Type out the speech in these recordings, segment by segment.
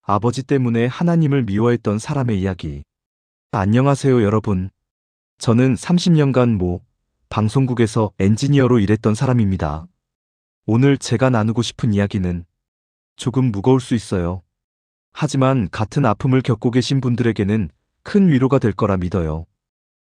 아버지 때문에 하나님을 미워했던 사람의 이야기. 안녕하세요, 여러분. 저는 30년간 방송국에서 엔지니어로 일했던 사람입니다. 오늘 제가 나누고 싶은 이야기는 조금 무거울 수 있어요. 하지만 같은 아픔을 겪고 계신 분들에게는 큰 위로가 될 거라 믿어요.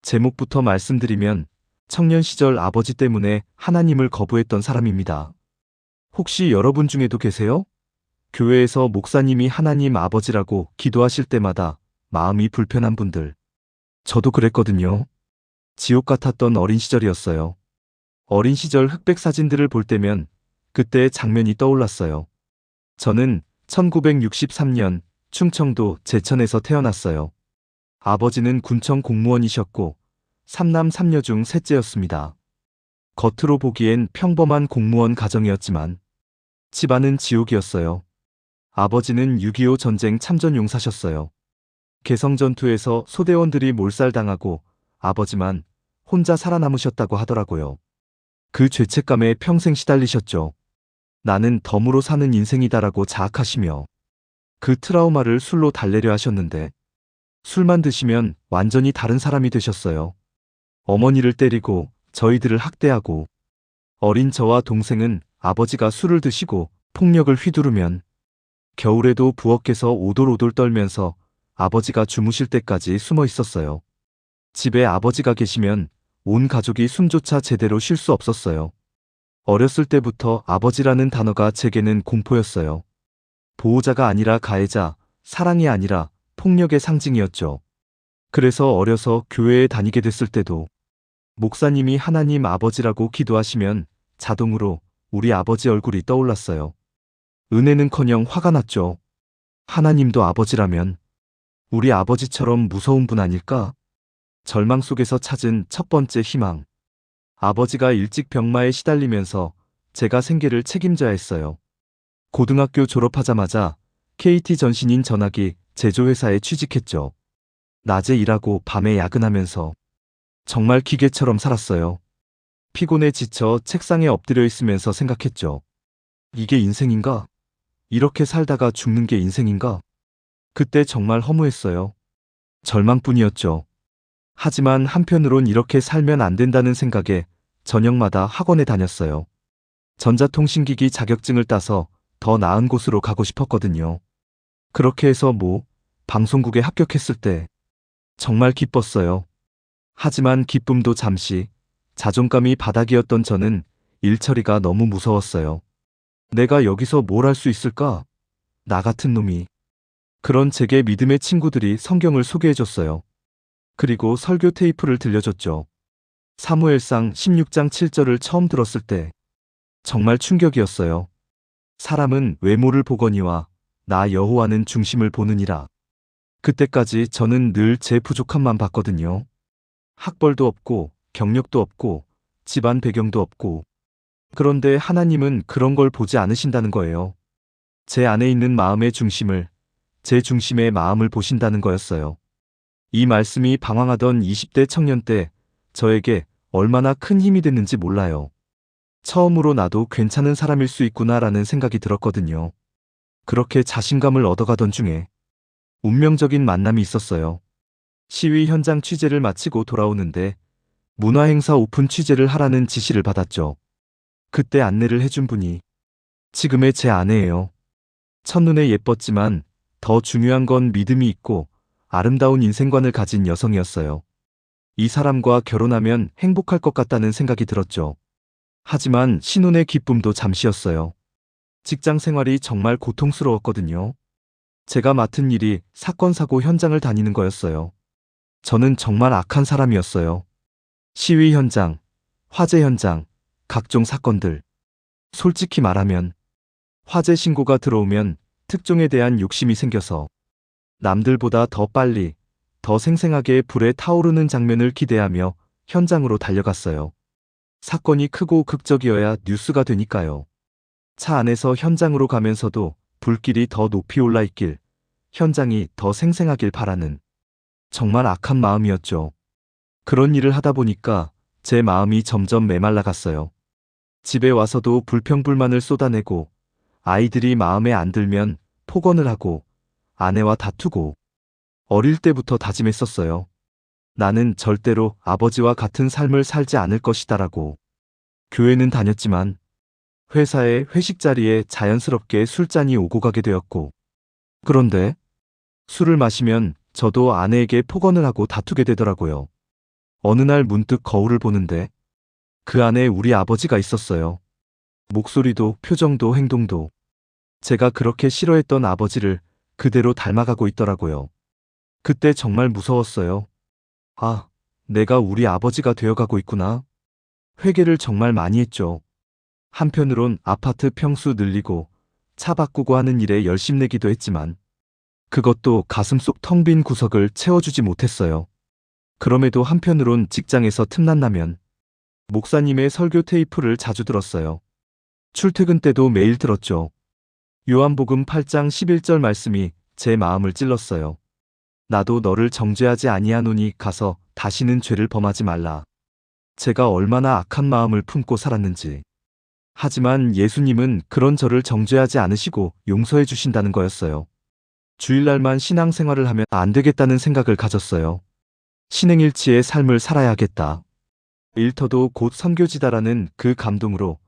제목부터 말씀드리면 청년 시절 아버지 때문에 하나님을 거부했던 사람입니다. 혹시 여러분 중에도 계세요? 교회에서 목사님이 하나님 아버지라고 기도하실 때마다 마음이 불편한 분들. 저도 그랬거든요. 지옥 같았던 어린 시절이었어요. 어린 시절 흑백 사진들을 볼 때면 그때의 장면이 떠올랐어요. 저는 1963년 충청도 제천에서 태어났어요. 아버지는 군청 공무원이셨고 3남 3녀 중 셋째였습니다. 겉으로 보기엔 평범한 공무원 가정이었지만 집안은 지옥이었어요. 아버지는 6.25 전쟁 참전 용사셨어요. 개성전투에서 소대원들이 몰살당하고 아버지만 혼자 살아남으셨다고 하더라고요. 그 죄책감에 평생 시달리셨죠. 나는 덤으로 사는 인생이다라고 자학하시며 그 트라우마를 술로 달래려 하셨는데 술만 드시면 완전히 다른 사람이 되셨어요. 어머니를 때리고 저희들을 학대하고 어린 저와 동생은 아버지가 술을 드시고 폭력을 휘두르면 겨울에도 부엌에서 오돌오돌 떨면서 아버지가 주무실 때까지 숨어 있었어요. 집에 아버지가 계시면 온 가족이 숨조차 제대로 쉴 수 없었어요. 어렸을 때부터 아버지라는 단어가 제게는 공포였어요. 보호자가 아니라 가해자, 사랑이 아니라 폭력의 상징이었죠. 그래서 어려서 교회에 다니게 됐을 때도 목사님이 하나님 아버지라고 기도하시면 자동으로 우리 아버지 얼굴이 떠올랐어요. 은혜는커녕 화가 났죠. 하나님도 아버지라면 우리 아버지처럼 무서운 분 아닐까? 절망 속에서 찾은 첫 번째 희망. 아버지가 일찍 병마에 시달리면서 제가 생계를 책임져야 했어요. 고등학교 졸업하자마자 KT 전신인 전화기 제조회사에 취직했죠. 낮에 일하고 밤에 야근하면서 정말 기계처럼 살았어요. 피곤해 지쳐 책상에 엎드려 있으면서 생각했죠. 이게 인생인가? 이렇게 살다가 죽는 게 인생인가? 그때 정말 허무했어요. 절망뿐이었죠. 하지만 한편으론 이렇게 살면 안 된다는 생각에 저녁마다 학원에 다녔어요. 전자통신기기 자격증을 따서 더 나은 곳으로 가고 싶었거든요. 그렇게 해서 방송국에 합격했을 때 정말 기뻤어요. 하지만 기쁨도 잠시, 자존감이 바닥이었던 저는 일처리가 너무 무서웠어요. 내가 여기서 뭘 할 수 있을까? 나 같은 놈이. 그런 제게 믿음의 친구들이 성경을 소개해줬어요. 그리고 설교 테이프를 들려줬죠. 사무엘상 16장 7절을 처음 들었을 때 정말 충격이었어요. 사람은 외모를 보거니와 나 여호와는 중심을 보느니라. 그때까지 저는 늘 제 부족함만 봤거든요. 학벌도 없고 경력도 없고 집안 배경도 없고. 그런데 하나님은 그런 걸 보지 않으신다는 거예요. 제 안에 있는 마음의 중심을, 제 중심의 마음을 보신다는 거였어요. 이 말씀이 방황하던 20대 청년 때 저에게 얼마나 큰 힘이 됐는지 몰라요. 처음으로 나도 괜찮은 사람일 수 있구나라는 생각이 들었거든요. 그렇게 자신감을 얻어가던 중에 운명적인 만남이 있었어요. 시위 현장 취재를 마치고 돌아오는데 문화행사 오픈 취재를 하라는 지시를 받았죠. 그때 안내를 해준 분이 지금의 제 아내예요. 첫눈에 예뻤지만 더 중요한 건 믿음이 있고 아름다운 인생관을 가진 여성이었어요. 이 사람과 결혼하면 행복할 것 같다는 생각이 들었죠. 하지만 신혼의 기쁨도 잠시였어요. 직장 생활이 정말 고통스러웠거든요. 제가 맡은 일이 사건 사고 현장을 다니는 거였어요. 저는 정말 악한 사람이었어요. 시위 현장, 화재 현장, 각종 사건들. 솔직히 말하면 화재 신고가 들어오면 특종에 대한 욕심이 생겨서 남들보다 더 빨리, 더 생생하게 불에 타오르는 장면을 기대하며 현장으로 달려갔어요. 사건이 크고 극적이어야 뉴스가 되니까요. 차 안에서 현장으로 가면서도 불길이 더 높이 올라 있길, 현장이 더 생생하길 바라는 정말 악한 마음이었죠. 그런 일을 하다 보니까 제 마음이 점점 메말라 갔어요. 집에 와서도 불평불만을 쏟아내고 아이들이 마음에 안 들면 폭언을 하고 아내와 다투고 어릴 때부터 다짐했었어요. 나는 절대로 아버지와 같은 삶을 살지 않을 것이다라고. 교회는 다녔지만 회사의 회식 자리에 자연스럽게 술잔이 오고 가게 되었고, 그런데 술을 마시면 저도 아내에게 폭언을 하고 다투게 되더라고요. 어느 날 문득 거울을 보는데 그 안에 우리 아버지가 있었어요. 목소리도 표정도 행동도 제가 그렇게 싫어했던 아버지를 그대로 닮아가고 있더라고요. 그때 정말 무서웠어요. 아, 내가 우리 아버지가 되어가고 있구나. 회개를 정말 많이 했죠. 한편으론 아파트 평수 늘리고 차 바꾸고 하는 일에 열심내기도 했지만 그것도 가슴속 텅 빈 구석을 채워주지 못했어요. 그럼에도 한편으론 직장에서 틈난 나면 목사님의 설교 테이프를 자주 들었어요. 출퇴근 때도 매일 들었죠. 요한복음 8장 11절 말씀이 제 마음을 찔렀어요. 나도 너를 정죄하지 아니하노니 가서 다시는 죄를 범하지 말라. 제가 얼마나 악한 마음을 품고 살았는지. 하지만 예수님은 그런 저를 정죄하지 않으시고 용서해 주신다는 거였어요. 주일날만 신앙생활을 하면 안 되겠다는 생각을 가졌어요. 신행일치의 삶을 살아야겠다. 일터도 곧 선교지다라는 그 감동으로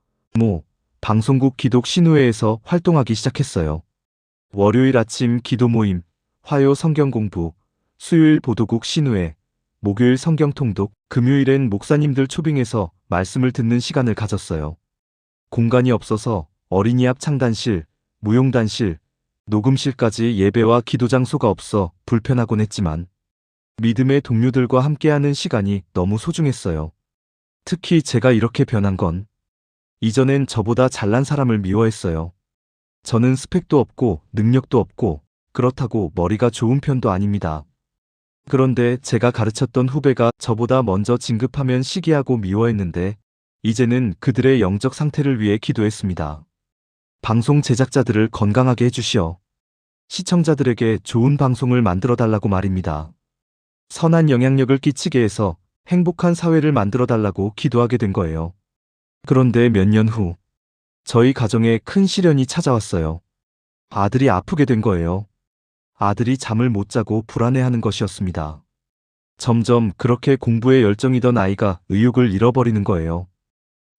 방송국 기독 신우회에서 활동하기 시작했어요. 월요일 아침 기도 모임, 화요 성경 공부, 수요일 보도국 신우회, 목요일 성경 통독, 금요일엔 목사님들 초빙해서 말씀을 듣는 시간을 가졌어요. 공간이 없어서 어린이 앞 창단실, 무용단실, 녹음실까지 예배와 기도 장소가 없어 불편하곤 했지만 믿음의 동료들과 함께하는 시간이 너무 소중했어요. 특히 제가 이렇게 변한 건 이전엔 저보다 잘난 사람을 미워했어요. 저는 스펙도 없고 능력도 없고 그렇다고 머리가 좋은 편도 아닙니다. 그런데 제가 가르쳤던 후배가 저보다 먼저 진급하면 시기하고 미워했는데 이제는 그들의 영적 상태를 위해 기도했습니다. 방송 제작자들을 건강하게 해주시어 시청자들에게 좋은 방송을 만들어달라고 말입니다. 선한 영향력을 끼치게 해서 행복한 사회를 만들어달라고 기도하게 된 거예요. 그런데 몇 년 후 저희 가정에 큰 시련이 찾아왔어요. 아들이 아프게 된 거예요. 아들이 잠을 못 자고 불안해하는 것이었습니다. 점점 그렇게 공부에 열정이던 아이가 의욕을 잃어버리는 거예요.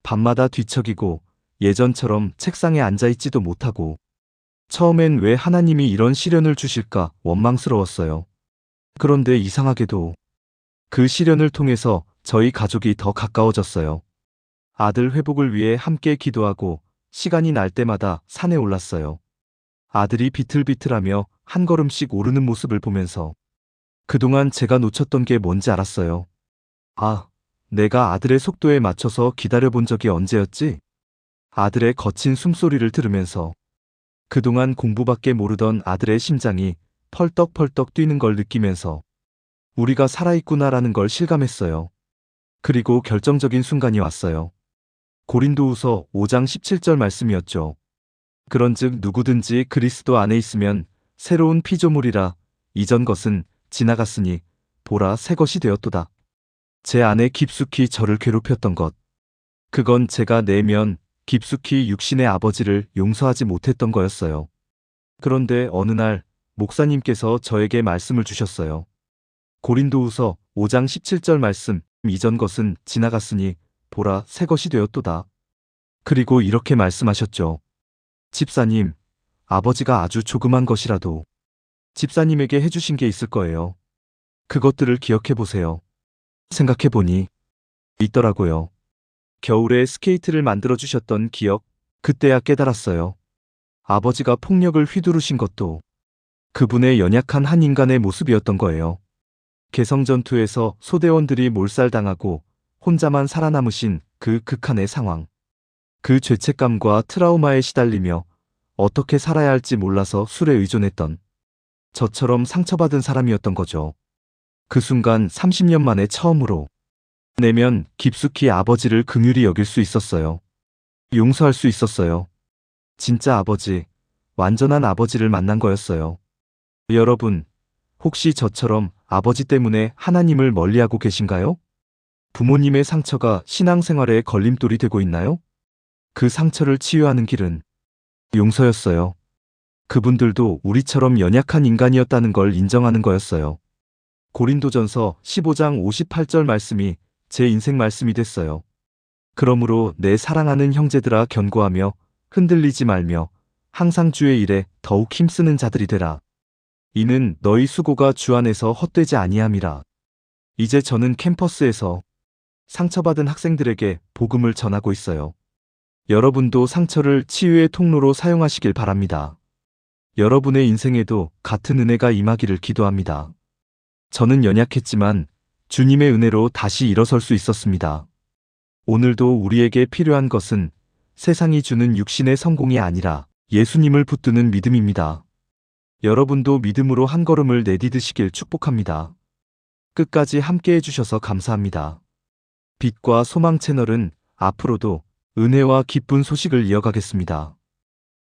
밤마다 뒤척이고 예전처럼 책상에 앉아있지도 못하고 처음엔 왜 하나님이 이런 시련을 주실까 원망스러웠어요. 그런데 이상하게도 그 시련을 통해서 저희 가족이 더 가까워졌어요. 아들 회복을 위해 함께 기도하고 시간이 날 때마다 산에 올랐어요. 아들이 비틀비틀하며 한 걸음씩 오르는 모습을 보면서 그동안 제가 놓쳤던 게 뭔지 알았어요. 아, 내가 아들의 속도에 맞춰서 기다려본 적이 언제였지? 아들의 거친 숨소리를 들으면서 그동안 공부밖에 모르던 아들의 심장이 펄떡펄떡 뛰는 걸 느끼면서 우리가 살아있구나라는 걸 실감했어요. 그리고 결정적인 순간이 왔어요. 고린도후서 5장 17절 말씀이었죠. 그런즉 누구든지 그리스도 안에 있으면 새로운 피조물이라 이전 것은 지나갔으니 보라 새 것이 되었도다. 제 안에 깊숙이 저를 괴롭혔던 것. 그건 제가 내면 깊숙이 육신의 아버지를 용서하지 못했던 거였어요. 그런데 어느 날 목사님께서 저에게 말씀을 주셨어요. 고린도후서 5장 17절 말씀, 이전 것은 지나갔으니 보라 새 것이 되었도다. 그리고 이렇게 말씀하셨죠. 집사님, 아버지가 아주 조그만 것이라도 집사님에게 해주신 게 있을 거예요. 그것들을 기억해 보세요. 생각해 보니 있더라고요. 겨울에 스케이트를 만들어 주셨던 기억, 그때야 깨달았어요. 아버지가 폭력을 휘두르신 것도 그분의 연약한 한 인간의 모습이었던 거예요. 개성전투에서 소대원들이 몰살당하고 혼자만 살아남으신 그 극한의 상황. 그 죄책감과 트라우마에 시달리며 어떻게 살아야 할지 몰라서 술에 의존했던 저처럼 상처받은 사람이었던 거죠. 그 순간 30년 만에 처음으로 내면 깊숙이 아버지를 긍휼히 여길 수 있었어요. 용서할 수 있었어요. 진짜 아버지, 완전한 아버지를 만난 거였어요. 여러분, 혹시 저처럼 아버지 때문에 하나님을 멀리하고 계신가요? 부모님의 상처가 신앙생활에 걸림돌이 되고 있나요? 그 상처를 치유하는 길은 용서였어요. 그분들도 우리처럼 연약한 인간이었다는 걸 인정하는 거였어요. 고린도전서 15장 58절 말씀이 제 인생 말씀이 됐어요. 그러므로 내 사랑하는 형제들아 견고하며 흔들리지 말며 항상 주의 일에 더욱 힘쓰는 자들이 되라. 이는 너희 수고가 주 안에서 헛되지 아니함이라. 이제 저는 캠퍼스에서 상처받은 학생들에게 복음을 전하고 있어요. 여러분도 상처를 치유의 통로로 사용하시길 바랍니다. 여러분의 인생에도 같은 은혜가 임하기를 기도합니다. 저는 연약했지만 주님의 은혜로 다시 일어설 수 있었습니다. 오늘도 우리에게 필요한 것은 세상이 주는 육신의 성공이 아니라 예수님을 붙드는 믿음입니다. 여러분도 믿음으로 한 걸음을 내디디시길 축복합니다. 끝까지 함께 해주셔서 감사합니다. 빛과 소망 채널은 앞으로도 은혜와 기쁜 소식을 이어가겠습니다.